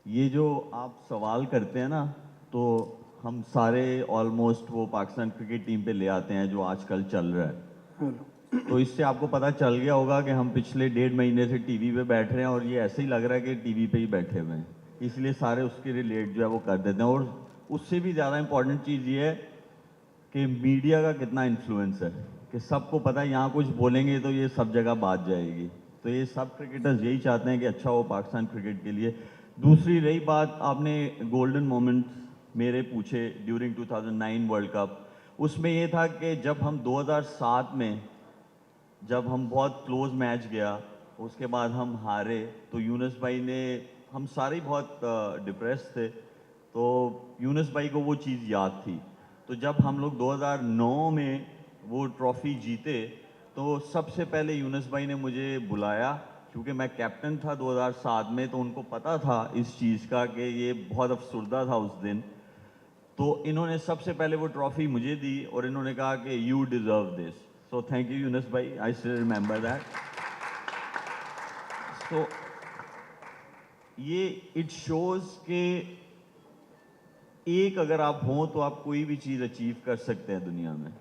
ये जो आप सवाल करते हैं ना, तो हम सारे ऑलमोस्ट वो पाकिस्तान क्रिकेट टीम पे ले आते हैं जो आजकल चल रहा है। हेलो। तो इससे आपको पता चल गया होगा कि हम पिछले 1.5 महीने से टीवी पे बैठ रहे हैं और ये ऐसे ही लग रहा है कि टीवी पे ही बैठे हुए हैं, इसलिए सारे उसके रिलेट जो है वो कर देते हैं। और उससे भी ज़्यादा इम्पोर्टेंट चीज़ ये है कि मीडिया का कितना इन्फ्लुएंस है, कि सबको पता है यहाँ कुछ बोलेंगे तो ये सब जगह बात जाएगी। तो ये सब क्रिकेटर्स यही चाहते हैं कि अच्छा हो पाकिस्तान क्रिकेट के लिए। दूसरी रही बात, आपने गोल्डन मोमेंट्स मेरे पूछे ड्यूरिंग 2009 वर्ल्ड कप। उसमें ये था कि जब हम 2007 में, जब हम बहुत क्लोज मैच गया, उसके बाद हम हारे, तो यूनुस भाई ने, हम सारे ही बहुत डिप्रेस थे, तो यूनुस भाई को वो चीज़ याद थी। तो जब हम लोग 2009 में वो ट्रॉफी जीते, तो सबसे पहले यूनुस भाई ने मुझे बुलाया, क्योंकि मैं कैप्टन था 2007 में, तो उनको पता था इस चीज़ का कि ये बहुत अफसुर्दा था उस दिन। तो इन्होंने सबसे पहले वो ट्रॉफी मुझे दी और इन्होंने कहा कि you deserve this. So thank you Yunus भाई, आई स्टिल रिमेंबर दैट। सो ये इट शोज के एक अगर आप हों तो आप कोई भी चीज़ अचीव कर सकते हैं दुनिया में,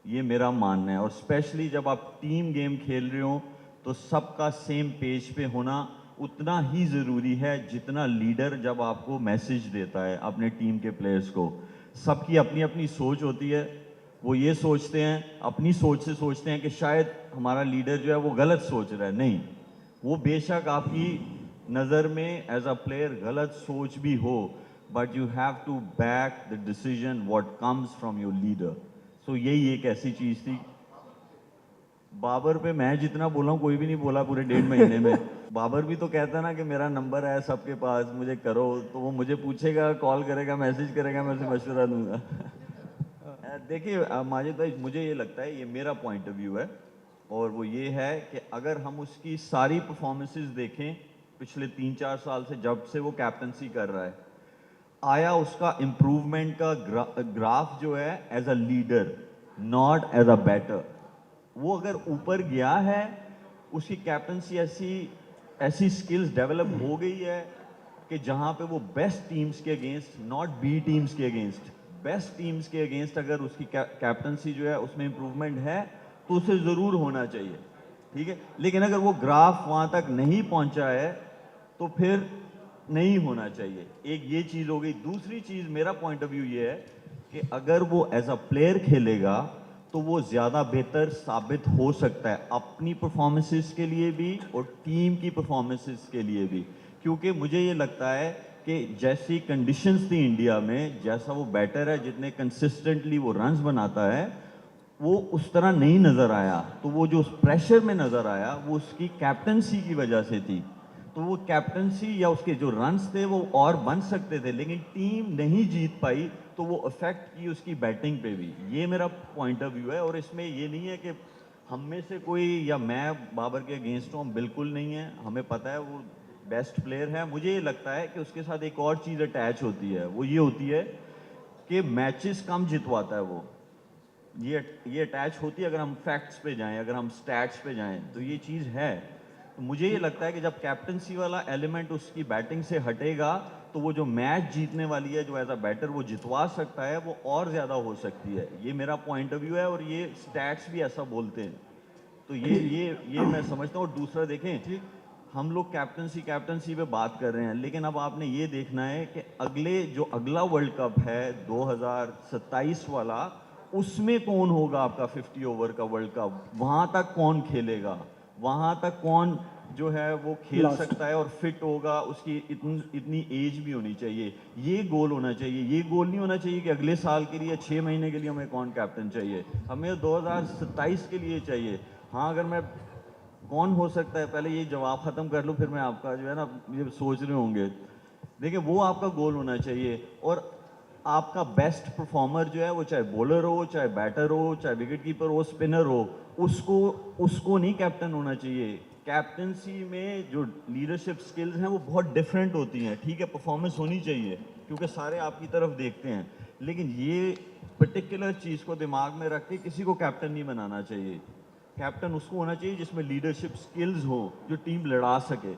ये मेरा मानना है। और स्पेशली जब आप टीम गेम खेल रहे हो तो सबका सेम पेज पे होना उतना ही ज़रूरी है जितना लीडर जब आपको मैसेज देता है अपने टीम के प्लेयर्स को। सबकी अपनी अपनी सोच होती है, वो ये सोचते हैं, अपनी सोच से सोचते हैं कि शायद हमारा लीडर जो है वो गलत सोच रहा है। नहीं, वो बेशक आपकी नज़र में एज अ प्लेयर गलत सोच भी हो, but you have to back the decision what comes from your leader. So यही एक ऐसी चीज़ थी। बाबर पे मैं जितना बोला हूँ कोई भी नहीं बोला पूरे 1.5 महीने में। बाबर भी तो कहता है ना कि मेरा नंबर है सबके पास, मुझे करो, तो वो मुझे पूछेगा, कॉल करेगा, मैसेज करेगा, मैं उसे मशवरा दूंगा। देखिए माजिद भाई, मुझे ये लगता है, ये मेरा पॉइंट ऑफ व्यू है, और वो ये है कि अगर हम उसकी सारी परफॉर्मेंसेस देखें पिछले 3-4 साल से, जब से वो कैप्टनसी कर रहा है, आया उसका इम्प्रूवमेंट का ग्राफ जो है as a leader, not as a batter. वो अगर ऊपर गया है, उसकी कैप्टनसी ऐसी ऐसी स्किल्स डेवलप हो गई है कि जहां पे वो बेस्ट टीम्स के अगेंस्ट, नॉट बी टीम्स के अगेंस्ट, बेस्ट टीम्स के अगेंस्ट अगर उसकी कैप्टनसी जो है उसमें इंप्रूवमेंट है, तो उसे ज़रूर होना चाहिए। ठीक है, लेकिन अगर वो ग्राफ वहां तक नहीं पहुंचा है तो फिर नहीं होना चाहिए। एक ये चीज़ हो गई। दूसरी चीज़, मेरा पॉइंट ऑफ व्यू ये है कि अगर वो एज अ प्लेयर खेलेगा तो वो ज़्यादा बेहतर साबित हो सकता है अपनी परफॉर्मेंसेस के लिए भी और टीम की परफॉर्मेंसेस के लिए भी। क्योंकि मुझे ये लगता है कि जैसी कंडीशंस थी इंडिया में, जैसा वो बैटर है, जितने कंसिस्टेंटली वो रन्स बनाता है, वो उस तरह नहीं नज़र आया। तो वो जो उस प्रेशर में नज़र आया वो उसकी कैप्टनसी की वजह से थी। तो वो कैप्टनसी या उसके जो रन्स थे वो और बन सकते थे, लेकिन टीम नहीं जीत पाई, तो वो अफेक्ट की उसकी बैटिंग पे भी। ये मेरा पॉइंट ऑफ व्यू है। और इसमें ये नहीं है कि हम में से कोई या मैं बाबर के अगेंस्ट हूँ, हम बिल्कुल नहीं है। हमें पता है वो बेस्ट प्लेयर है। मुझे ये लगता है कि उसके साथ एक और चीज़ अटैच होती है, वो ये होती है कि मैचेस कम जितवाता है वो। ये अटैच होती है। अगर हम फैक्ट्स पे जाएं, अगर हम स्टैट्स पे जाएं, तो ये चीज़ है। तो मुझे ये लगता है कि जब कैप्टनसी वाला एलिमेंट उसकी बैटिंग से हटेगा, तो वो जो मैच जीतने वाली है, जो एज अ बैटर वो जितवा सकता है, वो और ज़्यादा हो सकती है। ये मेरा पॉइंट ऑफ व्यू है और ये स्टैट्स भी ऐसा बोलते हैं। तो ये मैं समझता हूँ। और दूसरा देखें, हम लोग कैप्टनसी कैप्टनसी पे बात कर रहे हैं, लेकिन अब आपने ये देखना है कि अगला वर्ल्ड कप है 2027 वाला, उसमें कौन होगा आपका 50 ओवर का वर्ल्ड कप, वहां तक कौन खेलेगा, वहां तक कौन जो है वो खेल लास्ट। सकता है और फिट होगा, उसकी इतनी इतनी एज भी होनी चाहिए। ये गोल होना चाहिए। ये गोल नहीं होना चाहिए कि अगले साल के लिए 6 महीने के लिए हमें कौन कैप्टन चाहिए, हमें 2027 के लिए चाहिए। हाँ, अगर मैं कौन हो सकता है, पहले ये जवाब खत्म कर लूँ, फिर मैं आपका जो है ना, ये सोच रहे होंगे। देखिए, वो आपका गोल होना चाहिए। और आपका बेस्ट परफॉर्मर जो है, वो चाहे बॉलर हो, चाहे बैटर हो, चाहे विकेट कीपर हो, स्पिनर हो, उसको उसको नहीं कैप्टन होना चाहिए। कैप्टनसी में जो लीडरशिप स्किल्स हैं वो बहुत डिफरेंट होती हैं। ठीक है, परफॉर्मेंस होनी चाहिए क्योंकि सारे आपकी तरफ देखते हैं, लेकिन ये पर्टिकुलर चीज़ को दिमाग में रख के किसी को कैप्टन नहीं बनाना चाहिए। कैप्टन उसको होना चाहिए जिसमें लीडरशिप स्किल्स हो, जो टीम लड़ा सके।